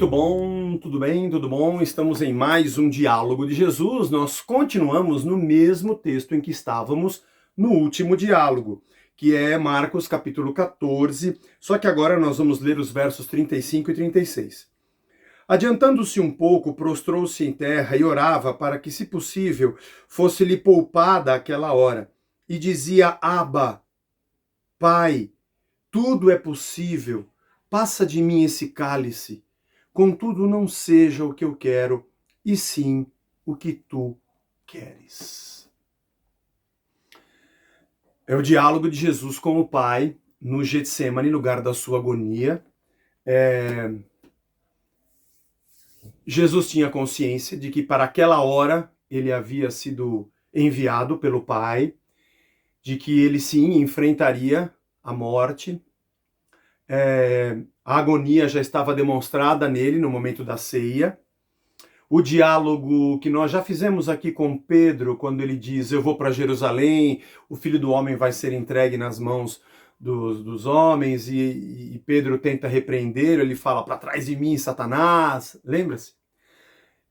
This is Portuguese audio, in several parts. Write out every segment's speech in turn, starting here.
Tudo bom? Tudo bem? Tudo bom? Estamos em mais um diálogo de Jesus. Nós continuamos no mesmo texto em que estávamos no último diálogo, que é Marcos capítulo 14, só que agora nós vamos ler os versos 35 e 36. Adiantando-se um pouco, prostrou-se em terra e orava para que, se possível, fosse-lhe poupada aquela hora. E dizia: Abba, Pai, tudo é possível, passa de mim esse cálice. Contudo, não seja o que eu quero, e sim o que tu queres. É o diálogo de Jesus com o Pai no Getsemane, lugar da sua agonia. Jesus tinha consciência de que para aquela hora ele havia sido enviado pelo Pai, de que ele sim enfrentaria a morte. A agonia já estava demonstrada nele no momento da ceia. O diálogo que nós já fizemos aqui com Pedro, quando ele diz: eu vou para Jerusalém, o Filho do Homem vai ser entregue nas mãos dos homens, e Pedro tenta repreender, ele fala: para trás de mim, Satanás. Lembra-se?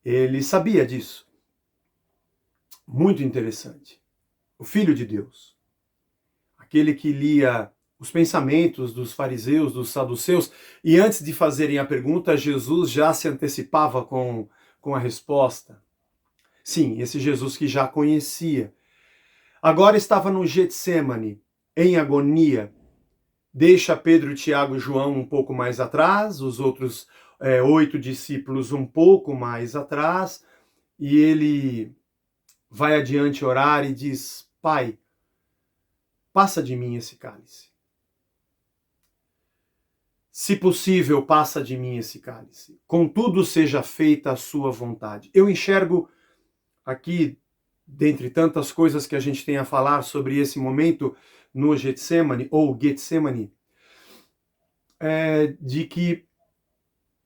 Ele sabia disso. Muito interessante. O Filho de Deus, aquele que lia os pensamentos dos fariseus, dos saduceus, e antes de fazerem a pergunta, Jesus já se antecipava com a resposta. Sim, esse Jesus que já conhecia. Agora estava no Getsemane, em agonia. Deixa Pedro, Tiago e João um pouco mais atrás, os outros 8 discípulos um pouco mais atrás, e ele vai adiante orar e diz: Pai, passa de mim esse cálice. Se possível, passa de mim esse cálice. Contudo, seja feita a sua vontade. Eu enxergo aqui, dentre tantas coisas que a gente tem a falar sobre esse momento no Getsemane, ou Getsemane, de que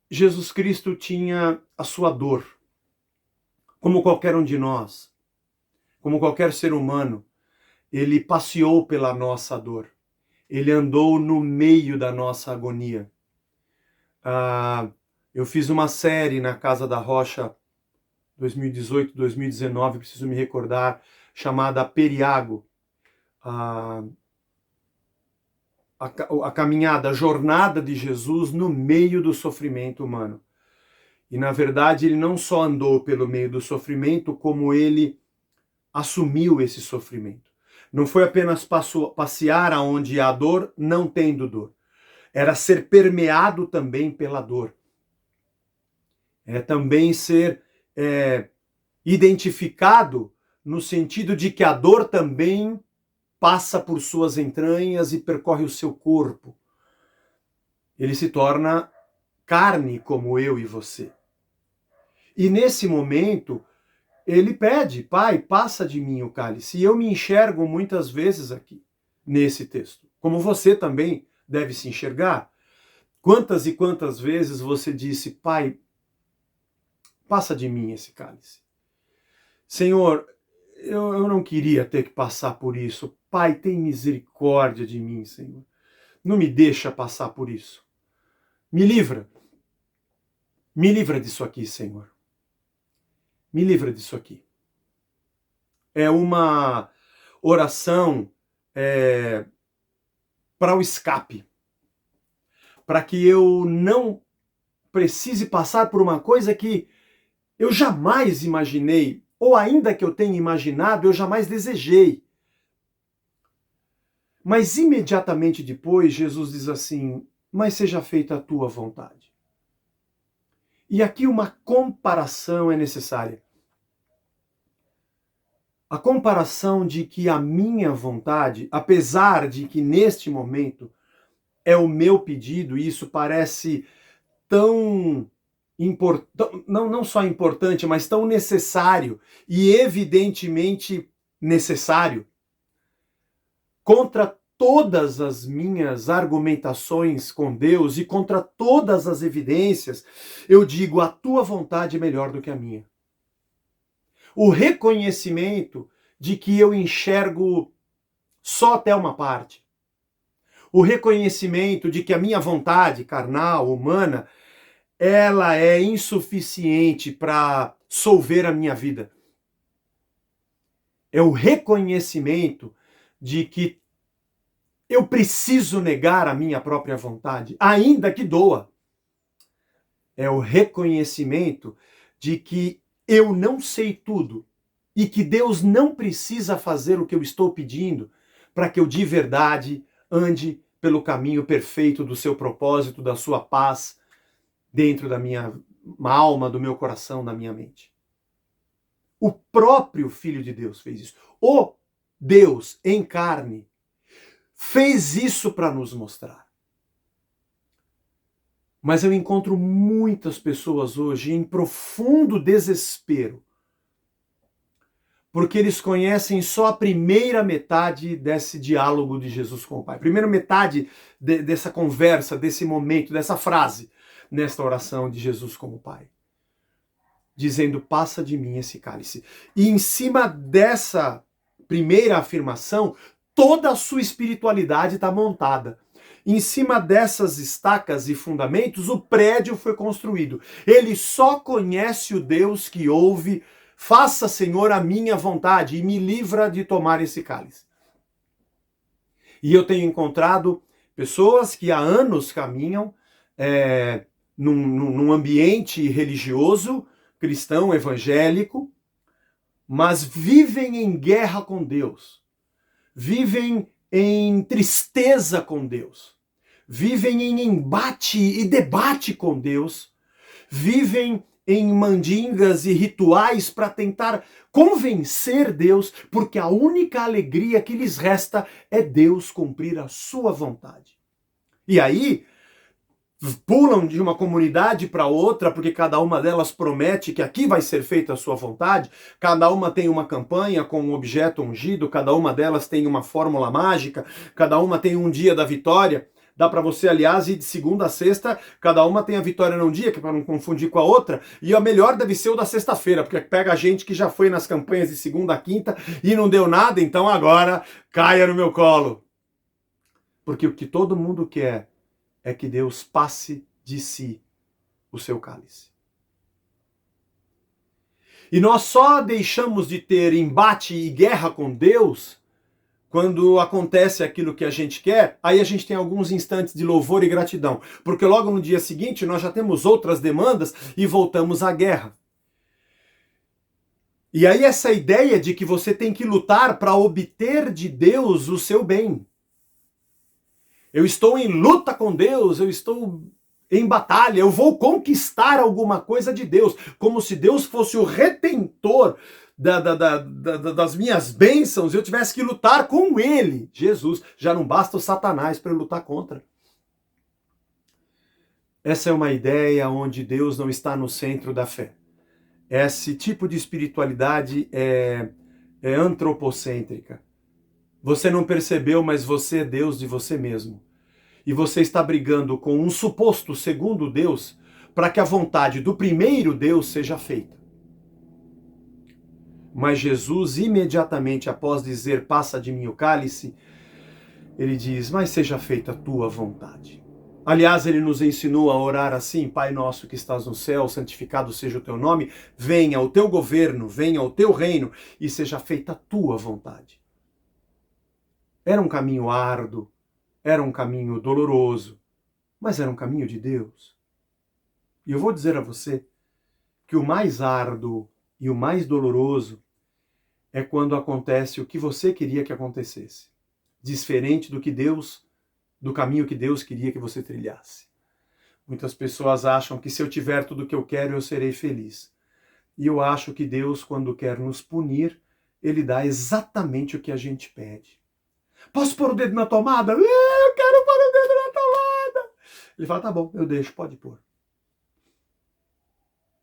Jesus Cristo tinha a sua dor, como qualquer um de nós, como qualquer ser humano. Ele passeou pela nossa dor. Ele andou no meio da nossa agonia. Eu fiz uma série na Casa da Rocha 2018, 2019, preciso me recordar, chamada Periago. A caminhada, a jornada de Jesus no meio do sofrimento humano. E, na verdade, ele não só andou pelo meio do sofrimento, como ele assumiu esse sofrimento. Não foi apenas passear aonde há dor, não tendo dor. Era ser permeado também pela dor. É também ser identificado no sentido de que a dor também passa por suas entranhas e percorre o seu corpo. Ele se torna carne como eu e você. E nesse momento, ele pede: Pai, passa de mim o cálice. E eu me enxergo muitas vezes aqui, nesse texto, como você também deve se enxergar. Quantas e quantas vezes você disse: Pai, passa de mim esse cálice. Senhor, eu não queria ter que passar por isso. Pai, tem misericórdia de mim, Senhor. Não me deixa passar por isso. Me livra. Me livra disso aqui, Senhor. Me livra disso aqui. É uma oração para o escape. Para que eu não precise passar por uma coisa que eu jamais imaginei, ou ainda que eu tenha imaginado, eu jamais desejei. Mas imediatamente depois, Jesus diz assim: mas seja feita a tua vontade. E aqui uma comparação é necessária. A comparação de que a minha vontade, apesar de que neste momento é o meu pedido, e isso parece tão importante, não só importante, mas tão necessário e evidentemente necessário, contra todas as minhas argumentações com Deus e contra todas as evidências, eu digo: a tua vontade é melhor do que a minha. O reconhecimento de que eu enxergo só até uma parte. O reconhecimento de que a minha vontade carnal, humana, ela é insuficiente para solver a minha vida. É o reconhecimento de que eu preciso negar a minha própria vontade, ainda que doa. É o reconhecimento de que eu não sei tudo e que Deus não precisa fazer o que eu estou pedindo para que eu de verdade ande pelo caminho perfeito do seu propósito, da sua paz, dentro da minha alma, do meu coração, da minha mente. O próprio Filho de Deus fez isso. O Deus em carne fez isso para nos mostrar. Mas eu encontro muitas pessoas hoje em profundo desespero, porque eles conhecem só a primeira metade desse diálogo de Jesus com o Pai. Primeira metade dessa conversa, desse momento, dessa frase, nesta oração de Jesus com o Pai. Dizendo, passa de mim esse cálice. E em cima dessa primeira afirmação, toda a sua espiritualidade está montada. Em cima dessas estacas e fundamentos, o prédio foi construído. Ele só conhece o Deus que ouve, faça, Senhor, a minha vontade e me livra de tomar esse cálice. E eu tenho encontrado pessoas que há anos caminham num ambiente religioso, cristão, evangélico, mas vivem em guerra com Deus, vivem em tristeza com Deus, vivem em embate e debate com Deus, vivem em mandingas e rituais para tentar convencer Deus, porque a única alegria que lhes resta é Deus cumprir a sua vontade. E aí, pulam de uma comunidade para outra, porque cada uma delas promete que aqui vai ser feita a sua vontade, cada uma tem uma campanha com um objeto ungido, cada uma delas tem uma fórmula mágica, cada uma tem um dia da vitória. Dá para você, aliás, ir de segunda a sexta, cada uma tem a vitória num dia, que é para não confundir com a outra, e a melhor deve ser o da sexta-feira, porque pega a gente que já foi nas campanhas de segunda a quinta e não deu nada, então agora caia no meu colo. Porque o que todo mundo quer é que Deus passe de si o seu cálice. E nós só deixamos de ter embate e guerra com Deus quando acontece aquilo que a gente quer, aí a gente tem alguns instantes de louvor e gratidão, porque logo no dia seguinte nós já temos outras demandas e voltamos à guerra. E aí essa ideia de que você tem que lutar para obter de Deus o seu bem. Eu estou em luta com Deus, eu estou em batalha, eu vou conquistar alguma coisa de Deus, como se Deus fosse o retentor das minhas bênçãos, eu tivesse que lutar com ele, Jesus. Já não basta o Satanás para eu lutar contra. Essa é uma ideia onde Deus não está no centro da fé. Esse tipo de espiritualidade é antropocêntrica. Você não percebeu, mas você é Deus de você mesmo. E você está brigando com um suposto segundo Deus para que a vontade do primeiro Deus seja feita. Mas Jesus, imediatamente após dizer, passa de mim o cálice, ele diz, mas seja feita a tua vontade. Aliás, ele nos ensinou a orar assim, Pai nosso que estás no céu, santificado seja o teu nome, venha o teu governo, venha o teu reino e seja feita a tua vontade. Era um caminho árduo, era um caminho doloroso, mas era um caminho de Deus. E eu vou dizer a você que o mais árduo e o mais doloroso é quando acontece o que você queria que acontecesse, diferente do caminho que Deus queria que você trilhasse. Muitas pessoas acham que se eu tiver tudo o que eu quero, eu serei feliz. E eu acho que Deus, quando quer nos punir, ele dá exatamente o que a gente pede. Posso pôr o dedo na tomada? Eu quero pôr o dedo na tomada. Ele fala, tá bom, eu deixo, pode pôr.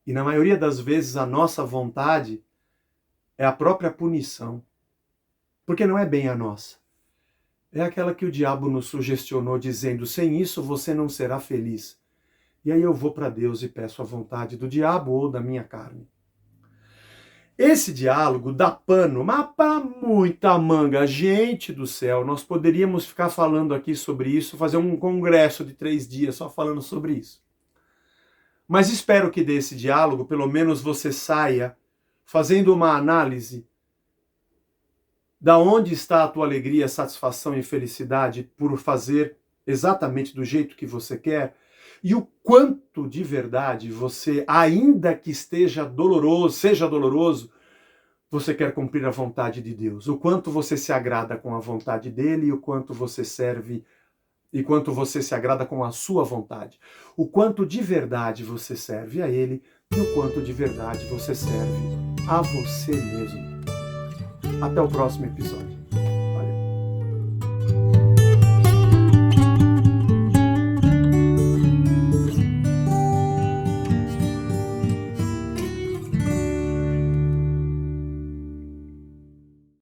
E na maioria das vezes a nossa vontade é a própria punição. Porque não é bem a nossa. É aquela que o diabo nos sugestionou dizendo, sem isso você não será feliz. E aí eu vou para Deus e peço a vontade do diabo ou da minha carne. Esse diálogo dá pano, mas para muita manga. Gente do céu, nós poderíamos ficar falando aqui sobre isso, fazer um congresso de 3 dias só falando sobre isso. Mas espero que desse diálogo, pelo menos você saia fazendo uma análise da onde está a tua alegria, satisfação e felicidade por fazer exatamente do jeito que você quer, e o quanto de verdade você, ainda que esteja doloroso, seja doloroso, você quer cumprir a vontade de Deus. O quanto você se agrada com a vontade dele e o quanto você serve e quanto você se agrada com a sua vontade. O quanto de verdade você serve a ele e o quanto de verdade você serve a você mesmo. Até o próximo episódio.